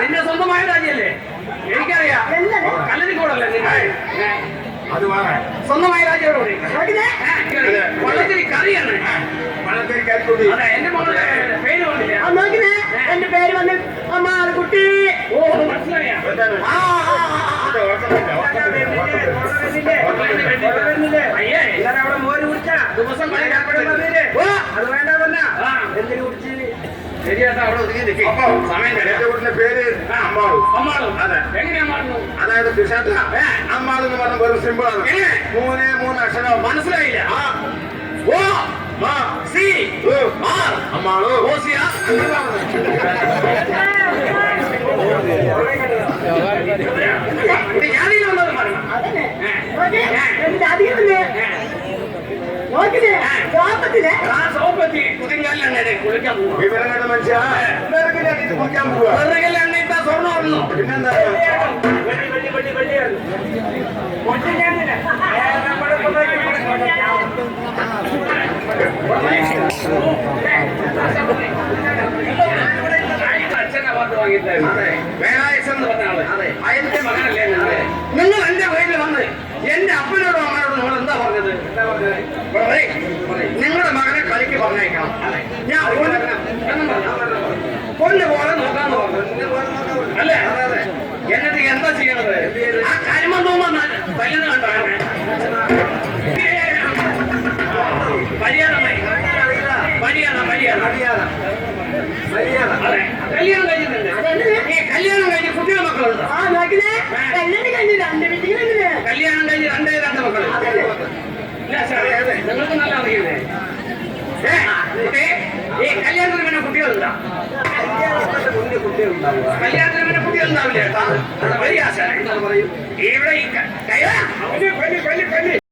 നിന്റെ സ്വന്തമായ രാജ്യല്ലേ? എനിക്കറിയാം. കല്ലരിക്കോടല്ലേ അത് സ്വന്തമായ രാജ്യം വള്ളത്തിരി കറിയാണ്. അതെ, എന്റെ മോളുടെ പേര് വന്നില്ല. എന്റെ പേര് വന്ന് കുട്ടി. ഓ, മനസ്സിലായ അയ്യേ അവിടെ മോര് കുടിച്ച ദിവസം അത് വേണ്ടതല്ല. എന്തിനു കുടിച്ച് ശരിയാട്ടാ അവിടെ ഒതുങ്ങി നിൽക്കും. സമയം പേര് അമ്മാളും. അമ്മാളും അതെ എങ്ങനെയാ മാറുന്നു? അതായത് അമ്മാൾ എന്ന് പറഞ്ഞ വെറും സിമ്പിൾ ആണ്. 3 അക്ഷരം മനസ്സിലായില്ല. ഓ സി അമ്മാളു ഓസിയ ഞാനീ വന്നത് പറഞ്ഞു. സോപ്പത്തി കുതിങ്കാലിലെണ്ണ കുളിക്കാൻ പോകും. വിവരങ്ങളുടെ മനുഷ്യ കുളിക്കാൻ പോവുക. വെറുകെല്ലെണ്ണ ഇട്ടാ സ്വർണ്ണം വന്നു. പിന്നെന്താ അച്ഛനെ വാർത്ത വാങ്ങിയിട്ടായിരുന്നു. വേലായുസ് എന്ന് പറഞ്ഞ ആള് അയന്റെ മകനല്ലേ നിങ്ങൾ എന്റെ വീട്ടിൽ വന്ന് എന്റെ അപ്പനോടും അമ്മയോടും നിങ്ങൾ എന്താ പറഞ്ഞത്? നിങ്ങളുടെ മകനെ കളിക്ക് പറഞ്ഞേക്കണം. ഞാൻ പൊന്നു പോലെ നോക്കാന്ന് പറഞ്ഞു അല്ലേ? എന്നിട്ട് എന്താ ചെയ്യണത്? ആ കരിമം തോന്നുന്ന തല്ലുന്ന കണ്ടോ? കല്യാണം കഴിഞ്ഞിട്ടുണ്ട്. ഈ കല്യാണം കഴിഞ്ഞ് കുട്ടികൾ മക്കളുണ്ടോ? കല്യാണം കഴിഞ്ഞ് രണ്ട് മക്കള്. നിങ്ങൾക്ക് നല്ല അറിയില്ലേ? ഈ കല്യാണത്തിന് പിന്നെ കുട്ടികളുണ്ടോ? കല്യാണത്തിന് പിന്നെ കുട്ടികളുണ്ടാവില്ലേ? ഇവിടെ ഈ